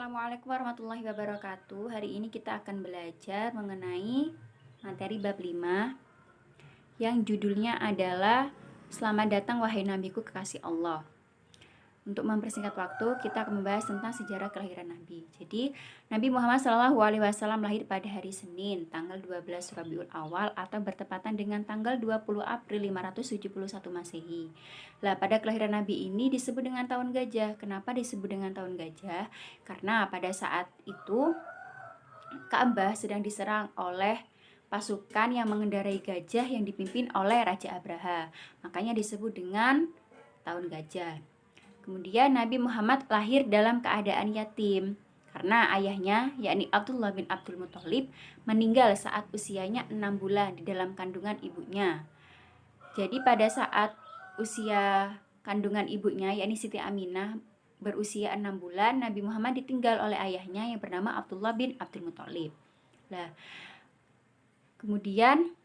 Assalamualaikum warahmatullahi wabarakatuh. Hari ini kita akan belajar mengenai materi bab 5 yang judulnya adalah Selamat datang wahai nabiku kekasih Allah. Untuk mempersingkat waktu, kita akan membahas tentang sejarah kelahiran Nabi. Jadi, Nabi Muhammad SAW lahir pada hari Senin, tanggal 12 Rabiul Awal atau bertepatan dengan tanggal 20 April 571 Masehi. Lah, pada kelahiran Nabi ini disebut dengan tahun gajah. Kenapa disebut dengan tahun gajah? Karena pada saat itu Ka'bah sedang diserang oleh pasukan yang mengendarai gajah yang dipimpin oleh Raja Abraha. Makanya disebut dengan tahun gajah. Kemudian Nabi Muhammad lahir dalam keadaan yatim karena ayahnya, yakni Abdullah bin Abdul Muthalib, meninggal saat usianya 6 bulan di dalam kandungan ibunya. Jadi pada saat usia kandungan ibunya, yakni Siti Aminah, berusia 6 bulan, Nabi Muhammad ditinggal oleh ayahnya yang bernama Abdullah bin Abdul Muthalib. Nah, kemudian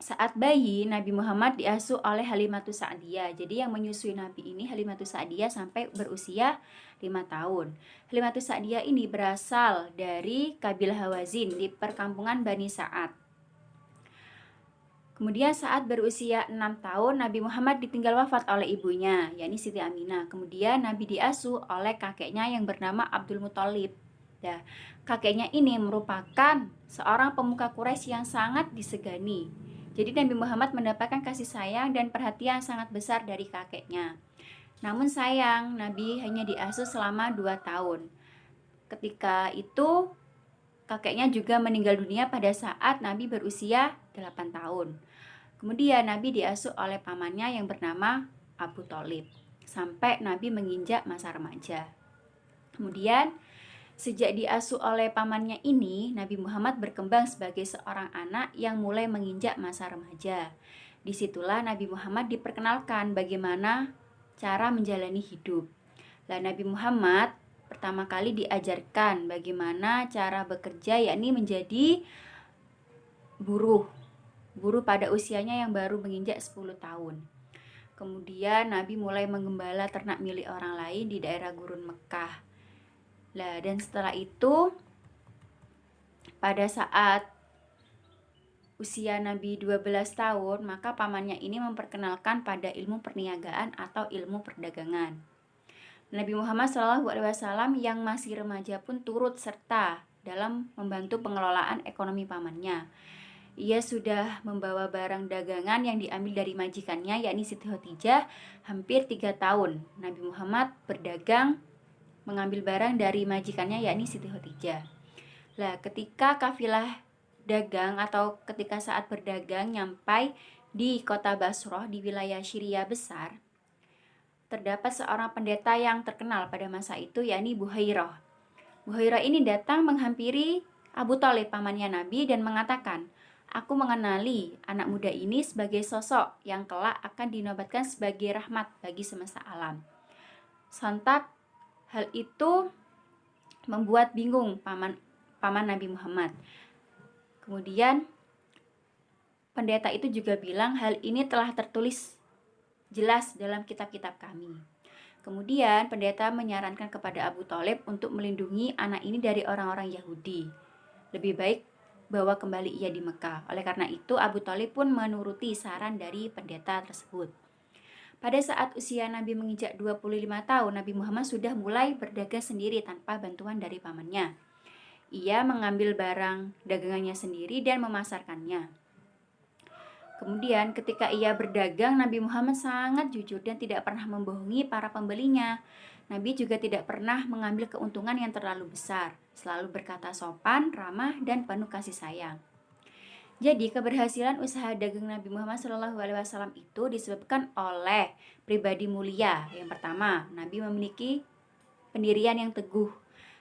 saat bayi, Nabi Muhammad diasuh oleh Halimatus Sa'diyah. Jadi yang menyusui Nabi ini Halimatus Sa'diyah sampai berusia 5 tahun. Halimatus Sa'diyah ini berasal dari kabilah Hawazin di perkampungan Bani Sa'ad. Kemudian saat berusia 6 tahun, Nabi Muhammad ditinggal wafat oleh ibunya, yakni Siti Aminah. Kemudian Nabi diasuh oleh kakeknya yang bernama Abdul Muthalib. Nah, kakeknya ini merupakan seorang pemuka Quraisy yang sangat disegani. Jadi Nabi Muhammad mendapatkan kasih sayang dan perhatian sangat besar dari kakeknya. Namun sayang, Nabi hanya diasuh selama 2 tahun. Ketika itu, kakeknya juga meninggal dunia pada saat Nabi berusia 8 tahun. Kemudian Nabi diasuh oleh pamannya yang bernama Abu Thalib sampai Nabi menginjak masa remaja. Kemudian sejak diasuh oleh pamannya ini, Nabi Muhammad berkembang sebagai seorang anak yang mulai menginjak masa remaja. Disitulah Nabi Muhammad diperkenalkan bagaimana cara menjalani hidup. Lah, Nabi Muhammad pertama kali diajarkan bagaimana cara bekerja, yakni menjadi buruh pada usianya yang baru menginjak 10 tahun. Kemudian Nabi mulai menggembala ternak milik orang lain di daerah gurun Mekah. Lah, dan setelah itu pada saat usia Nabi 12 tahun, maka pamannya ini memperkenalkan pada ilmu perniagaan atau ilmu perdagangan. Nabi Muhammad SAW yang masih remaja pun turut serta dalam membantu pengelolaan ekonomi pamannya. Ia sudah membawa barang dagangan yang diambil dari majikannya, yakni Siti Khadijah, hampir 3 tahun. Nabi Muhammad berdagang mengambil barang dari majikannya, yakni Siti Khadijah. Lah, ketika kafilah dagang atau ketika saat berdagang nyampai di kota Basrah di wilayah Syria besar, terdapat seorang pendeta yang terkenal pada masa itu, yakni Buhairah. Buhairah ini datang menghampiri Abu Thalib, pamannya Nabi, dan mengatakan, "Aku mengenali anak muda ini sebagai sosok yang kelak akan dinobatkan sebagai rahmat bagi semesta alam." Sontak hal itu membuat bingung paman Nabi Muhammad. Kemudian pendeta itu juga bilang hal ini telah tertulis jelas dalam kitab-kitab kami. Kemudian pendeta menyarankan kepada Abu Thalib untuk melindungi anak ini dari orang-orang Yahudi. Lebih baik bawa kembali ia di Mekah. Oleh karena itu Abu Thalib pun menuruti saran dari pendeta tersebut. Pada saat usia Nabi menginjak 25 tahun, Nabi Muhammad sudah mulai berdagang sendiri tanpa bantuan dari pamannya. Ia mengambil barang dagangannya sendiri dan memasarkannya. Kemudian ketika ia berdagang, Nabi Muhammad sangat jujur dan tidak pernah membohongi para pembelinya. Nabi juga tidak pernah mengambil keuntungan yang terlalu besar, selalu berkata sopan, ramah, dan penuh kasih sayang. Jadi keberhasilan usaha dagang Nabi Muhammad SAW itu disebabkan oleh pribadi mulia. Yang pertama, Nabi memiliki pendirian yang teguh,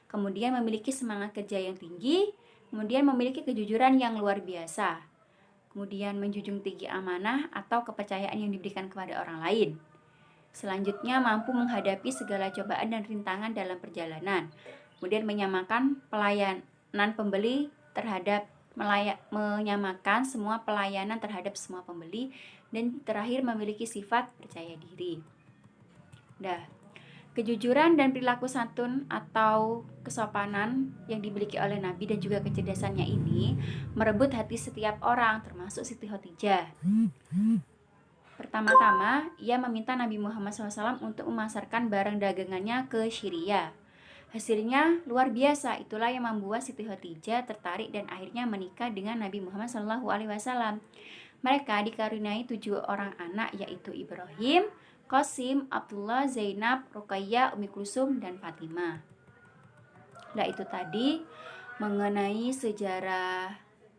kemudian memiliki semangat kerja yang tinggi, kemudian memiliki kejujuran yang luar biasa, kemudian menjunjung tinggi amanah atau kepercayaan yang diberikan kepada orang lain. Selanjutnya mampu menghadapi segala cobaan dan rintangan dalam perjalanan, kemudian menyamakan pelayanan pembeli terhadap menyamakan semua pelayanan terhadap semua pembeli, dan terakhir memiliki sifat percaya diri. Nah, Kejujuran dan perilaku santun atau kesopanan yang dimiliki oleh Nabi dan juga kecerdasannya ini merebut hati setiap orang, termasuk Siti Khadijah. Pertama-tama, ia meminta Nabi Muhammad SAW untuk memasarkan barang dagangannya ke Syria. Hasilnya luar biasa, itulah yang membuat Siti Khadijah tertarik dan akhirnya menikah dengan Nabi Muhammad SAW. Mereka dikaruniai 7 orang anak, yaitu Ibrahim, Qasim, Abdullah, Zainab, Ruqayyah, Umi Kulsum, dan Fatimah. Nah, itu tadi mengenai sejarah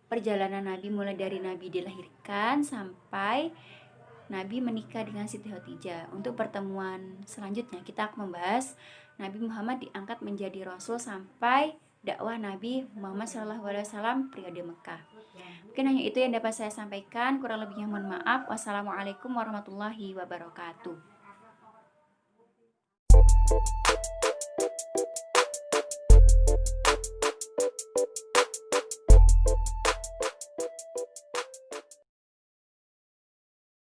perjalanan Nabi mulai dari Nabi dilahirkan sampai Nabi menikah dengan Siti Khadijah. Untuk pertemuan selanjutnya kita akan membahas Nabi Muhammad diangkat menjadi Rasul sampai dakwah Nabi Muhammad SAW periode Mekah. Mungkin hanya itu yang dapat saya sampaikan, kurang lebihnya mohon maaf. Wassalamualaikum warahmatullahi wabarakatuh.